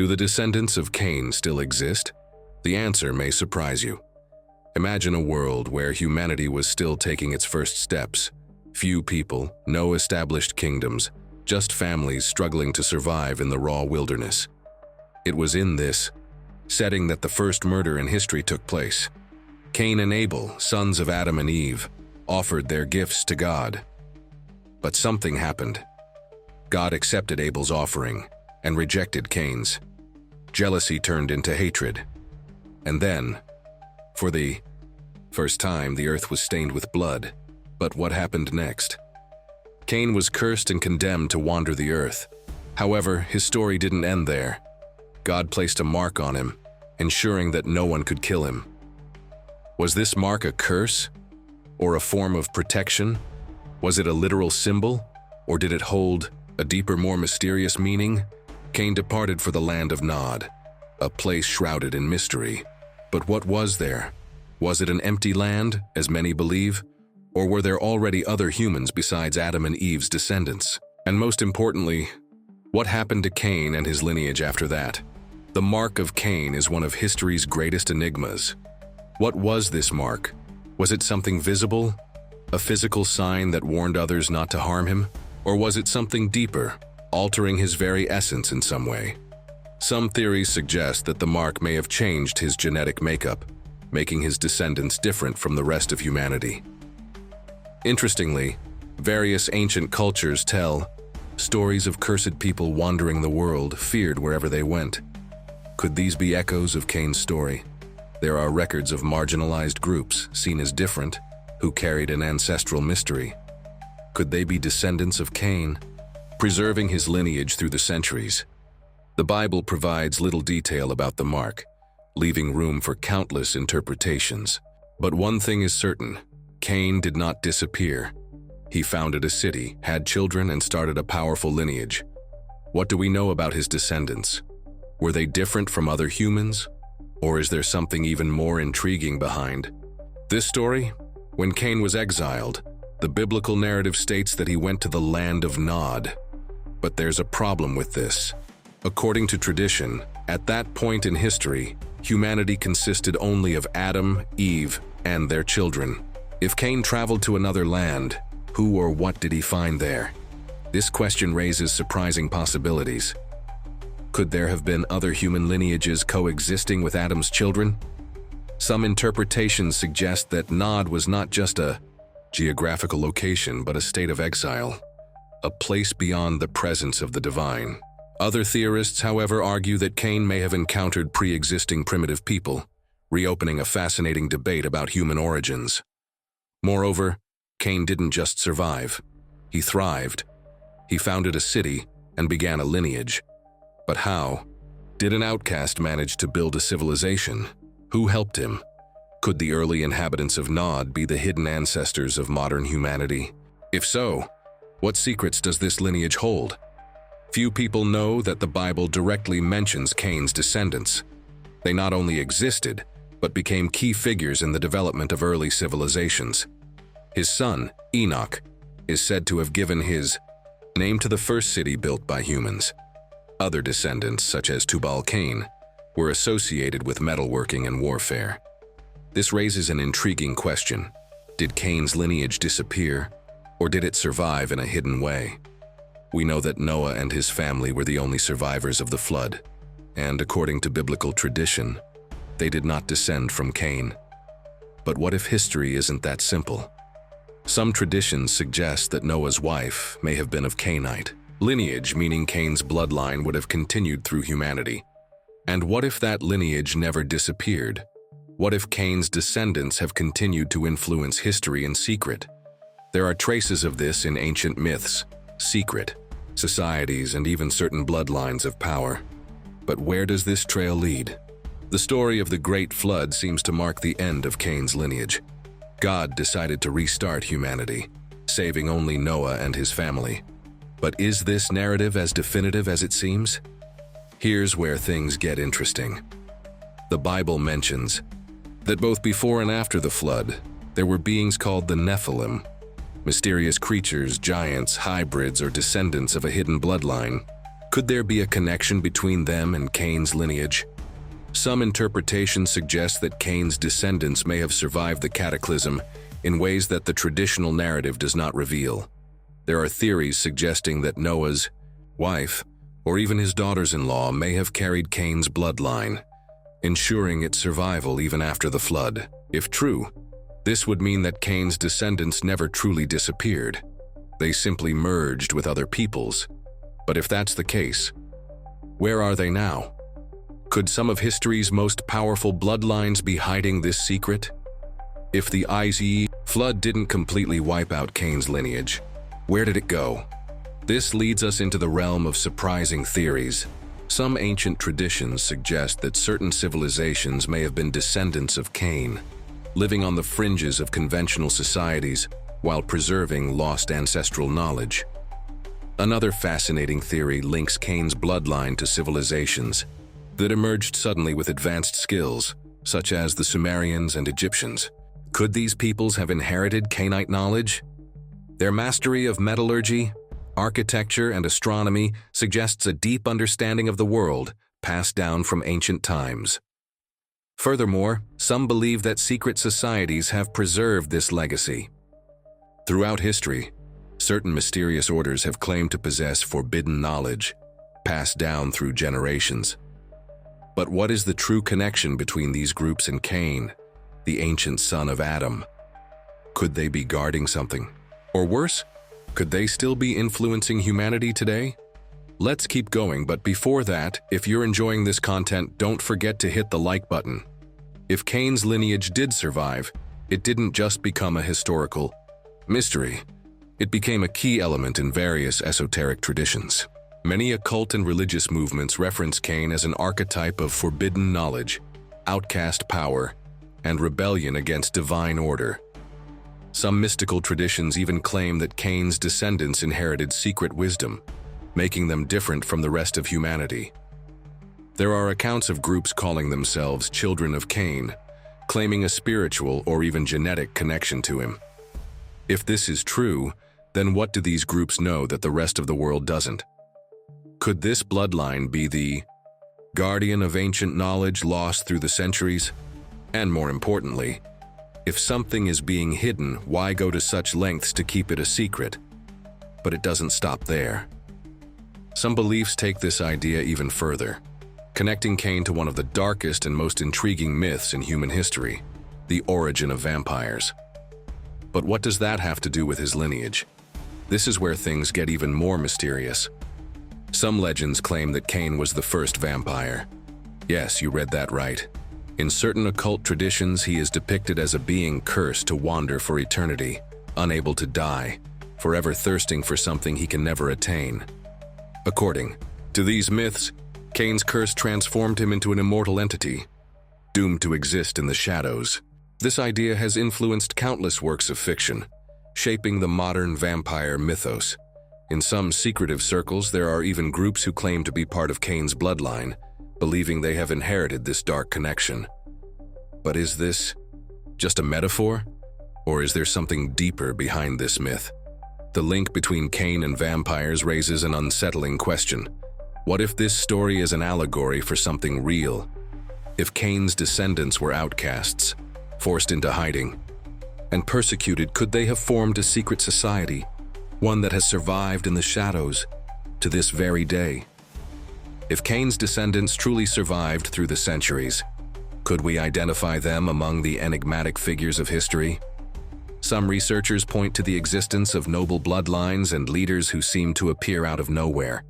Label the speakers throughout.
Speaker 1: Do the descendants of Cain still exist? The answer may surprise you. Imagine a world where humanity was still taking its first steps. Few people, no established kingdoms, just families struggling to survive in the raw wilderness. It was in this setting that the first murder in history took place. Cain and Abel, sons of Adam and Eve, offered their gifts to God. But something happened. God accepted Abel's offering and rejected Cain's. Jealousy turned into hatred. And then, for the first time, the earth was stained with blood. But what happened next? Cain was cursed and condemned to wander the earth. However, his story didn't end there. God placed a mark on him, ensuring that no one could kill him. Was this mark a curse? Or a form of protection? Was it a literal symbol? Or did it hold a deeper, more mysterious meaning? Cain departed for the land of Nod, a place shrouded in mystery. But what was there? Was it an empty land, as many believe? Or were there already other humans besides Adam and Eve's descendants? And most importantly, what happened to Cain and his lineage after that? The mark of Cain is one of history's greatest enigmas. What was this mark? Was it something visible? A physical sign that warned others not to harm him? Or was it something deeper, altering his very essence in some way? Some theories suggest that the mark may have changed his genetic makeup, making his descendants different from the rest of humanity. Interestingly, various ancient cultures tell stories of cursed people wandering the world, feared wherever they went. Could these be echoes of Cain's story? There are records of marginalized groups, seen as different, who carried an ancestral mystery. Could they be descendants of Cain, preserving his lineage through the centuries? The Bible provides little detail about the mark, leaving room for countless interpretations. But one thing is certain: Cain did not disappear. He founded a city, had children, and started a powerful lineage. What do we know about his descendants? Were they different from other humans? Or is there something even more intriguing behind this story? When Cain was exiled, the biblical narrative states that he went to the land of Nod. But there's a problem with this. According to tradition, at that point in history, humanity consisted only of Adam, Eve, and their children. If Cain traveled to another land, who or what did he find there? This question raises surprising possibilities. Could there have been other human lineages coexisting with Adam's children? Some interpretations suggest that Nod was not just a geographical location, but a state of exile, a place beyond the presence of the divine. Other theorists, however, argue that Cain may have encountered pre-existing primitive people, reopening a fascinating debate about human origins. Moreover, Cain didn't just survive. He thrived. He founded a city and began a lineage. But how? Did an outcast manage to build a civilization? Who helped him? Could the early inhabitants of Nod be the hidden ancestors of modern humanity? If so, what secrets does this lineage hold? Few people know that the Bible directly mentions Cain's descendants. They not only existed, but became key figures in the development of early civilizations. His son, Enoch, is said to have given his name to the first city built by humans. Other descendants, such as Tubal-Cain, were associated with metalworking and warfare. This raises an intriguing question. Did Cain's lineage disappear, or did it survive in a hidden way? We know that Noah and his family were the only survivors of the flood, and according to biblical tradition, they did not descend from Cain. But what if history isn't that simple? Some traditions suggest that Noah's wife may have been of Cainite. Lineage, meaning Cain's bloodline, would have continued through humanity. And what if that lineage never disappeared? What if Cain's descendants have continued to influence history in secret? There are traces of this in ancient myths, secret societies, and even certain bloodlines of power. But where does this trail lead? The story of the Great Flood seems to mark the end of Cain's lineage. God decided to restart humanity, saving only Noah and his family. But is this narrative as definitive as it seems? Here's where things get interesting. The Bible mentions that both before and after the flood, there were beings called the Nephilim, mysterious creatures, giants, hybrids, or descendants of a hidden bloodline. Could there be a connection between them and Cain's lineage? Some interpretations suggest that Cain's descendants may have survived the cataclysm in ways that the traditional narrative does not reveal. There are theories suggesting that Noah's wife, or even his daughters-in-law, may have carried Cain's bloodline, ensuring its survival even after the flood. If true, this would mean that Cain's descendants never truly disappeared. They simply merged with other peoples. But if that's the case, where are they now? Could some of history's most powerful bloodlines be hiding this secret? If the ice flood didn't completely wipe out Cain's lineage, where did it go? This leads us into the realm of surprising theories. Some ancient traditions suggest that certain civilizations may have been descendants of Cain, living on the fringes of conventional societies while preserving lost ancestral knowledge. Another fascinating theory links Cain's bloodline to civilizations that emerged suddenly with advanced skills, such as the Sumerians and Egyptians. Could these peoples have inherited Cainite knowledge? Their mastery of metallurgy, architecture, and astronomy suggests a deep understanding of the world passed down from ancient times. Furthermore, some believe that secret societies have preserved this legacy. Throughout history, certain mysterious orders have claimed to possess forbidden knowledge, passed down through generations. But what is the true connection between these groups and Cain, the ancient son of Adam? Could they be guarding something? Or worse, could they still be influencing humanity today? Let's keep going, but before that, if you're enjoying this content, don't forget to hit the like button. If Cain's lineage did survive, it didn't just become a historical mystery. It became a key element in various esoteric traditions. Many occult and religious movements reference Cain as an archetype of forbidden knowledge, outcast power, and rebellion against divine order. Some mystical traditions even claim that Cain's descendants inherited secret wisdom, making them different from the rest of humanity. There are accounts of groups calling themselves children of Cain, claiming a spiritual or even genetic connection to him. If this is true, then what do these groups know that the rest of the world doesn't? Could this bloodline be the guardian of ancient knowledge lost through the centuries? And more importantly, if something is being hidden, why go to such lengths to keep it a secret? But it doesn't stop there. Some beliefs take this idea even further, connecting Cain to one of the darkest and most intriguing myths in human history, the origin of vampires. But what does that have to do with his lineage? This is where things get even more mysterious. Some legends claim that Cain was the first vampire. Yes, you read that right. In certain occult traditions, he is depicted as a being cursed to wander for eternity, unable to die, forever thirsting for something he can never attain. According to these myths, Cain's curse transformed him into an immortal entity, doomed to exist in the shadows. This idea has influenced countless works of fiction, shaping the modern vampire mythos. In some secretive circles, there are even groups who claim to be part of Cain's bloodline, believing they have inherited this dark connection. But is this just a metaphor? Or is there something deeper behind this myth? The link between Cain and vampires raises an unsettling question. What if this story is an allegory for something real? If Cain's descendants were outcasts, forced into hiding, and persecuted, could they have formed a secret society, one that has survived in the shadows to this very day? If Cain's descendants truly survived through the centuries, could we identify them among the enigmatic figures of history? Some researchers point to the existence of noble bloodlines and leaders who seem to appear out of nowhere,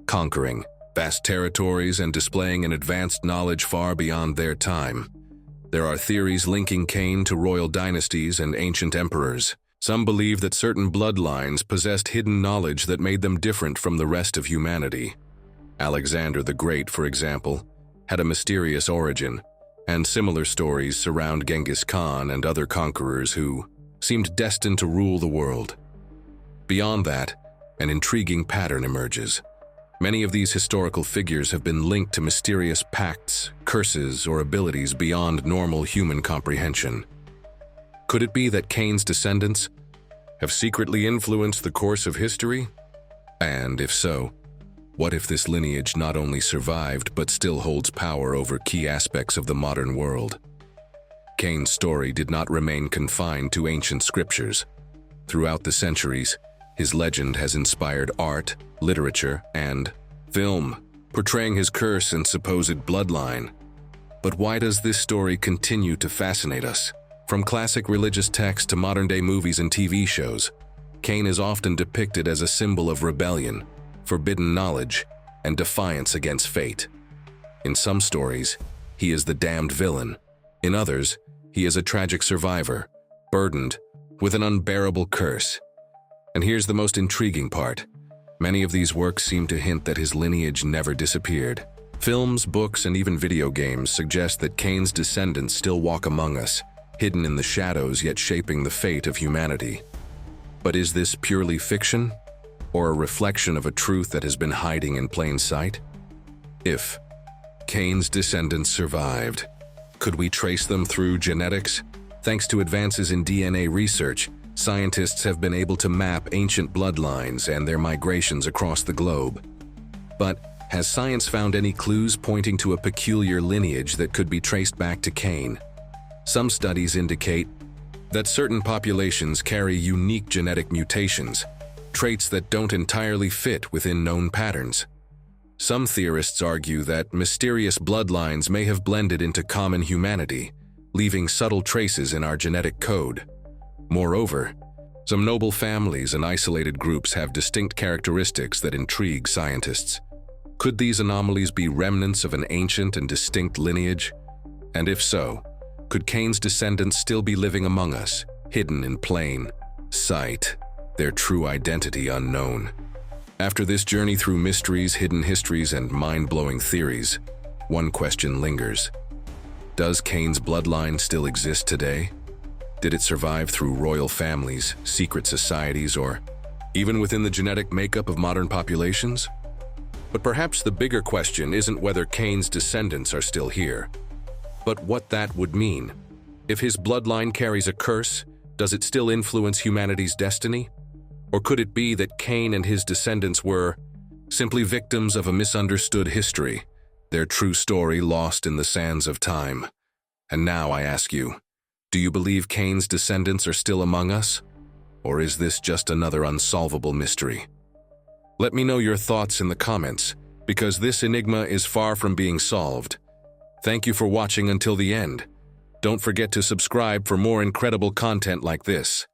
Speaker 1: conquering vast territories and displaying an advanced knowledge far beyond their time. There are theories linking Cain to royal dynasties and ancient emperors. Some believe that certain bloodlines possessed hidden knowledge that made them different from the rest of humanity. Alexander the Great, for example, had a mysterious origin, and similar stories surround Genghis Khan and other conquerors who seemed destined to rule the world. Beyond that, an intriguing pattern emerges. Many of these historical figures have been linked to mysterious pacts, curses, or abilities beyond normal human comprehension. Could it be that Cain's descendants have secretly influenced the course of history? And if so, What if this lineage not only survived but still holds power over key aspects of the modern world? Cain's story did not remain confined to ancient scriptures. Throughout the centuries, his legend has inspired art, literature, and film, portraying his curse and supposed bloodline. But why does this story continue to fascinate us? From classic religious texts to modern-day movies and TV shows, Cain is often depicted as a symbol of rebellion, forbidden knowledge, and defiance against fate. In some stories, he is the damned villain. In others, he is a tragic survivor, burdened with an unbearable curse. And here's the most intriguing part. Many of these works seem to hint that his lineage never disappeared. Films, books, and even video games suggest that Cain's descendants still walk among us, hidden in the shadows yet shaping the fate of humanity. But is this purely fiction, or a reflection of a truth that has been hiding in plain sight? If Cain's descendants survived, could we trace them through genetics? Thanks to advances in DNA research, scientists have been able to map ancient bloodlines and their migrations across the globe. But has science found any clues pointing to a peculiar lineage that could be traced back to Cain? Some studies indicate that certain populations carry unique genetic mutations, traits that don't entirely fit within known patterns. Some theorists argue that mysterious bloodlines may have blended into common humanity, leaving subtle traces in our genetic code. Moreover, some noble families and isolated groups have distinct characteristics that intrigue scientists. Could these anomalies be remnants of an ancient and distinct lineage? And if so, could Cain's descendants still be living among us, hidden in plain sight, their true identity unknown? After this journey through mysteries, hidden histories, and mind-blowing theories, one question lingers. Does Cain's bloodline still exist today? Did it survive through royal families, secret societies, or even within the genetic makeup of modern populations? But perhaps the bigger question isn't whether Cain's descendants are still here, but what that would mean. If his bloodline carries a curse, does it still influence humanity's destiny? Or could it be that Cain and his descendants were simply victims of a misunderstood history, their true story lost in the sands of time? And now I ask you, do you believe Cain's descendants are still among us? Or is this just another unsolvable mystery? Let me know your thoughts in the comments, because this enigma is far from being solved. Thank you for watching until the end. Don't forget to subscribe for more incredible content like this.